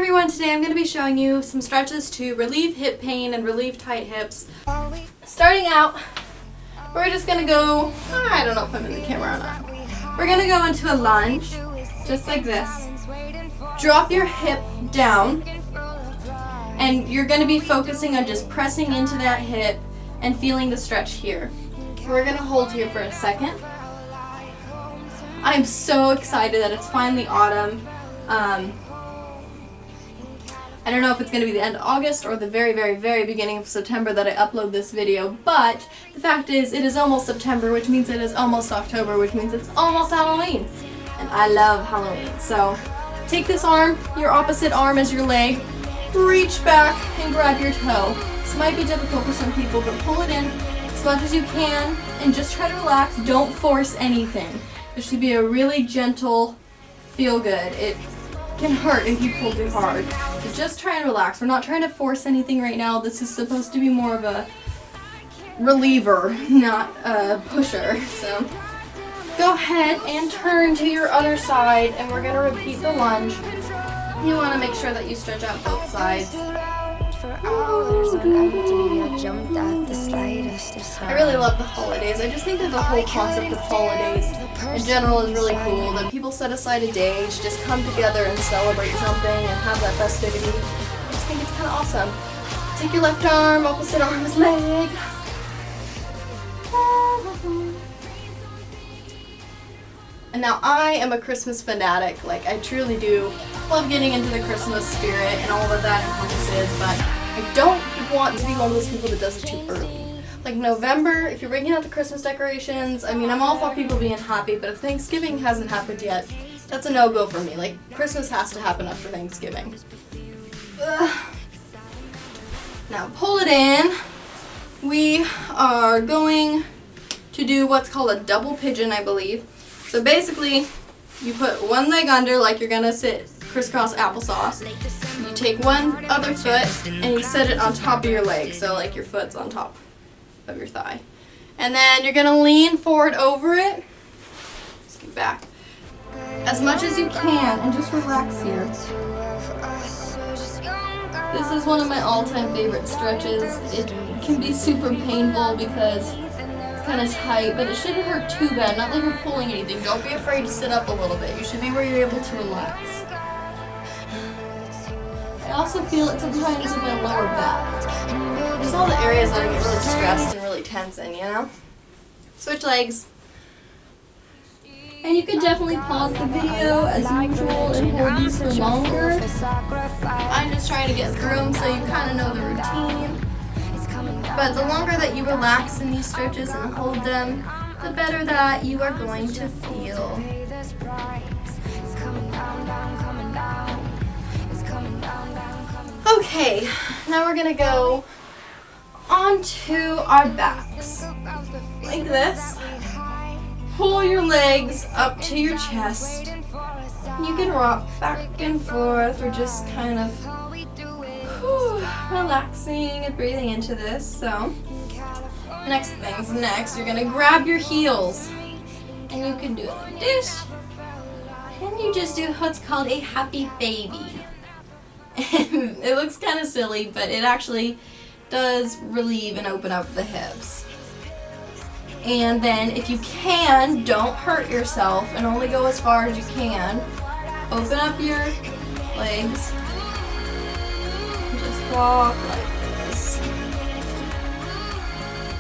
everyone, today I'm going to be showing you some stretches to relieve hip pain and relieve tight hips. Starting out, we're just going to go, I don't know if I'm in the camera or not. We're going to go into a lunge, just like this. Drop your hip down, and you're going to be focusing on just pressing into that hip and feeling the stretch here. We're going to hold here for a second. I'm so excited that it's finally autumn. I don't know if it's going to be the end of August or the very, very, very beginning of September that I upload this video, but the fact is it is almost September, which means it is almost October, which means it's almost Halloween. And I love Halloween. So take this arm, your opposite arm as your leg, reach back and grab your toe. This might be difficult for some people, but pull it in as much as you can and just try to relax. Don't force anything. It should be a really gentle feel good. It can hurt if you pull too hard. So just try and relax. We're not trying to force anything right now. This is supposed to be more of a reliever, not a pusher. So go ahead and turn to your other side, and we're going to repeat the lunge. You want to make sure that you stretch out both sides. I really love the holidays. I just think that the whole concept of holidays in general is really cool. That people set aside a day to just come together and celebrate something and have that festivity. I just think it's kind of awesome. Take your left arm, opposite arm as leg. And now I am a Christmas fanatic. Like, I truly do love getting into the Christmas spirit and all of that encompasses, but I don't want to be one of those people that does it too early. Like November, if you're bringing out the Christmas decorations, I mean, I'm all for people being happy, but if Thanksgiving hasn't happened yet, that's a no-go for me. Like, Christmas has to happen after Thanksgiving. Ugh. Now, pull it in. We are going to do what's called a double pigeon, I believe. So basically, you put one leg under like you're gonna sit crisscross applesauce. You take one other foot and you set it on top of your leg, so like your foot's on top of your thigh. And then you're gonna lean forward over it. Just get back as much as you can and just relax here. This is one of my all-time favorite stretches. It can be super painful because kind of tight, but it shouldn't hurt too bad. Not like you're pulling anything. Don't be afraid to sit up a little bit. You should be where you're able to relax. I also feel it sometimes in my lower back. Just all the areas that I get really stressed and really tense in, you know? Switch legs. And you can definitely pause the video as usual and hold these for longer. I'm just trying to get through them so you kind of know the routine. But the longer that you relax in these stretches and hold them, the better that you are going to feel. Okay, now we're going to go onto our backs. Like this. Pull your legs up to your chest. You can rock back and forth or just kind of relaxing and breathing into this. So next thing's next, you're gonna grab your heels and you can do it like this, and you just do what's called a happy baby. And it looks kind of silly, but it actually does relieve and open up the hips. And then if you can, don't hurt yourself and only go as far as you can. Open up your legs. Walk like this.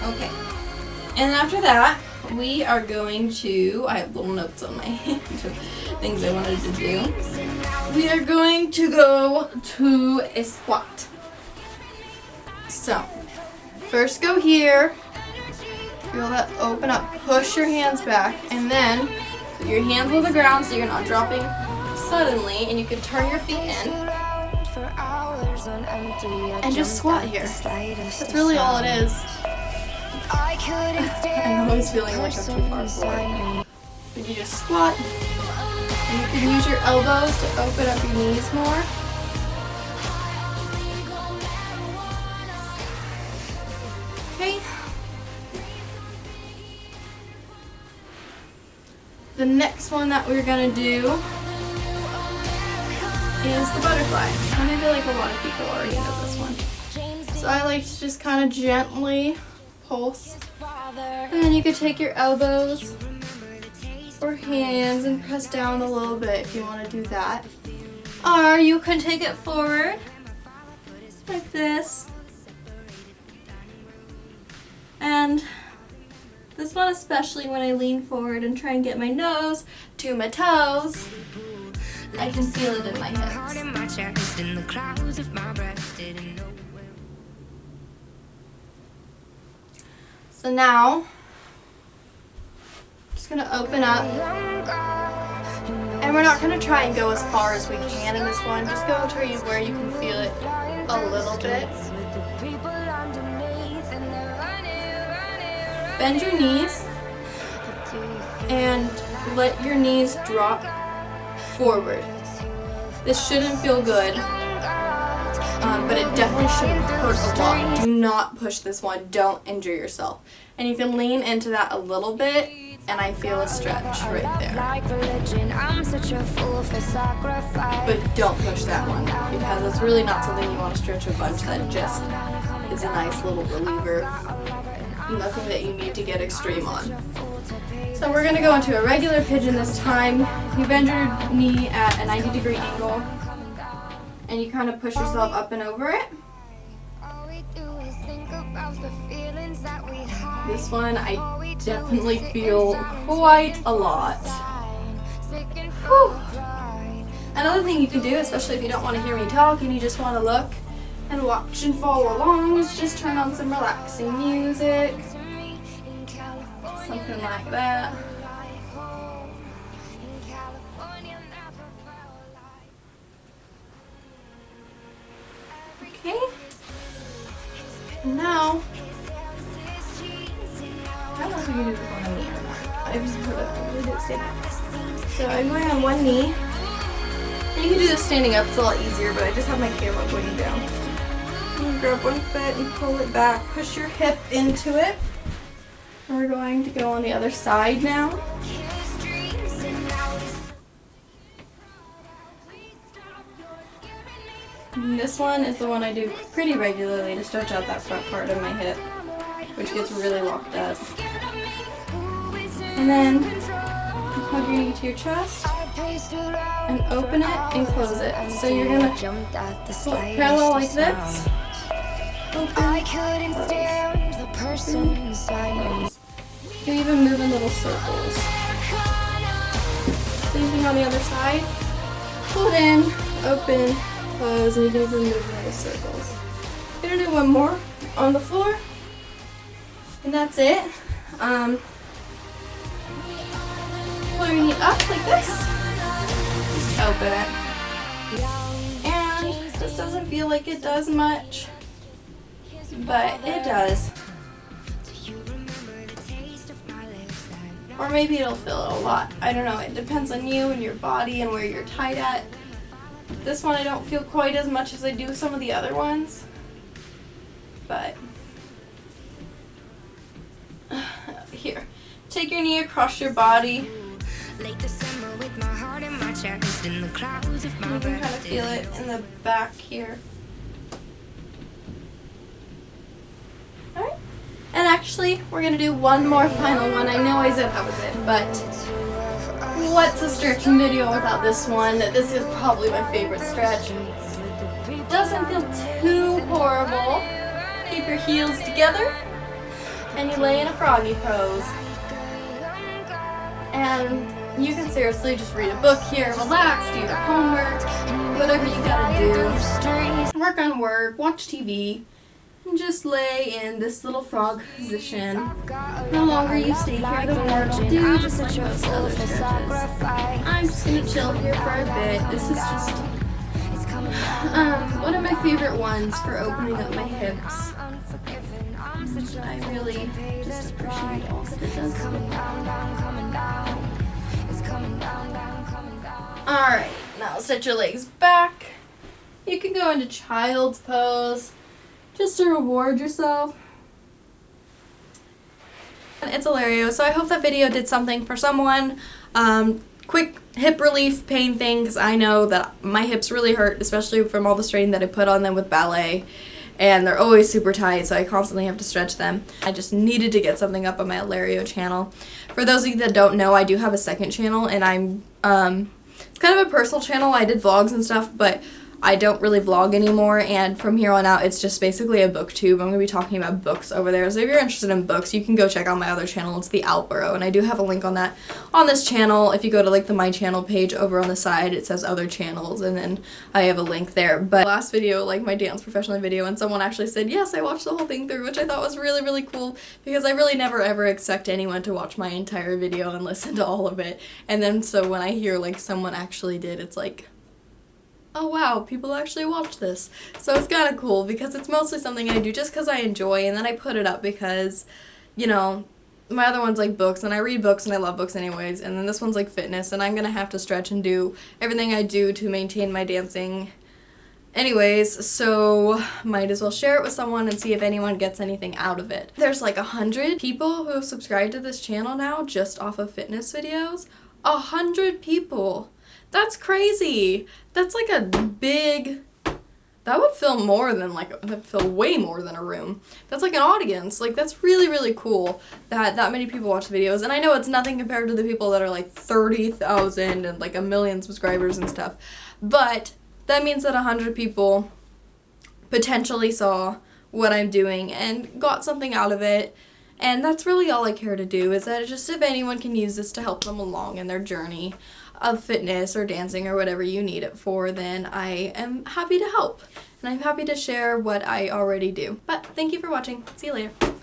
Okay. And after that, we are going to, I have little notes on my hand of things I wanted to do. We are going to go to a squat. So, first go here. Feel that open up. Push your hands back. And then, put your hands on the ground so you're not dropping suddenly. And you can turn your feet in. And just squat here. That's really all it is. I'm always feeling like I'm too far forward. But you just squat. And you can use your elbows to open up your knees more. Okay. The next one that we're going to do is the butterfly. And I feel like a lot of people already know this one. So I like to just kind of gently pulse. And then you could take your elbows or hands and press down a little bit if you want to do that. Or you can take it forward like this. And this one especially, when I lean forward and try and get my nose to my toes, I can feel it in my hips. So now, I'm just gonna open up, and we're not gonna try and go as far as we can in this one. Just go to where you can feel it a little bit. Bend your knees and let your knees drop forward. This shouldn't feel good, but it definitely shouldn't hurt a lot. Do not push this one. Don't injure yourself. And you can lean into that a little bit, and I feel a stretch right there. But don't push that one, because it's really not something you want to stretch a bunch. That just is a nice little reliever. Nothing that you need to get extreme on. So we're going to go into a regular pigeon this time. You bend your knee at a 90-degree angle, and you kind of push yourself up and over it. This one I definitely feel quite a lot. Whew. Another thing you can do, especially if you don't want to hear me talk and you just want to look and watch and follow along, is just turn on some relaxing music. Something like that. Okay. Now, I don't know if you can do this on a knee or not. I've just heard of it standing up. So I'm going on one knee. And you can do this standing up, it's a lot easier, but I just have my camera pointing down. You grab one foot and pull it back. Push your hip into it. And we're going to go on the other side now. And this one is the one I do pretty regularly to stretch out that front part of my hip, which gets really locked up. And then hug your knee to your chest and open it and close it. So you're gonna look parallel like this. Open, close. You can even move in little circles. Same thing on the other side. Pull it in, open, close, and you can even move in little circles. We're gonna do one more on the floor, and that's it. Pull your knee up like this. Just open it. And this doesn't feel like it does much, but it does. Or maybe it'll feel a lot. I don't know. It depends on you and your body and where you're tight at. This one I don't feel quite as much as I do some of the other ones. But here. Take your knee across your body. You can kind of feel it in the back here. Alright. And actually, we're going to do one more final one. I know I said that was it, but what's a stretching video without this one? This is probably my favorite stretch. Doesn't feel too horrible. Keep your heels together, and you lay in a froggy pose. And you can seriously just read a book here, relax, do your homework, whatever you gotta do. Work on work, watch TV, and just lay in this little frog position. The longer you stay here, the more it'll do, just like most other stretches. I'm just gonna chill here for a bit. This is just one of my favorite ones for opening up my hips. I really just appreciate all that it does. Alright, now set your legs back. You can go into child's pose just to reward yourself. It's hilarious, so I hope that video did something for someone. quick hip relief pain thing, because I know that my hips really hurt, especially from all the strain that I put on them with ballet, and they're always super tight, so I constantly have to stretch them. I just needed to get something up on my Hilario channel. For those of you that don't know, I do have a second channel, and I'm it's kind of a personal channel. I did vlogs and stuff, but I don't really vlog anymore, and from here on out it's just basically a booktube. I'm going to be talking about books over there, so if you're interested in books, you can go check out my other channel. It's the Outborough, and I do have a link on that on this channel. If you go to like the My Channel page over on the side, it says other channels, and then I have a link there. But last video, like my dance professional video, and someone actually said, yes, I watched the whole thing through, which I thought was really, really cool, because I really never ever expect anyone to watch my entire video and listen to all of it. And then so when I hear like someone actually did, it's like, oh wow, people actually watch this. So it's kind of cool, because it's mostly something I do just because I enjoy, and then I put it up because, you know, my other one's like books, and I read books and I love books anyways, and then this one's like fitness, and I'm gonna have to stretch and do everything I do to maintain my dancing anyways, so might as well share it with someone and see if anyone gets anything out of it. There's like 100 people who have subscribed to this channel now just off of fitness videos. 100 people. That's crazy. That's like a big, that would fill more than like, that would fill way more than a room. That's like an audience. Like, that's really, really cool that that many people watch the videos. And I know it's nothing compared to the people that are like 30,000 and like 1 million subscribers and stuff. But that means that 100 people potentially saw what I'm doing and got something out of it. And that's really all I care to do, is that just if anyone can use this to help them along in their journey of fitness or dancing or whatever you need it for, then I am happy to help. And I'm happy to share what I already do. But thank you for watching. See you later.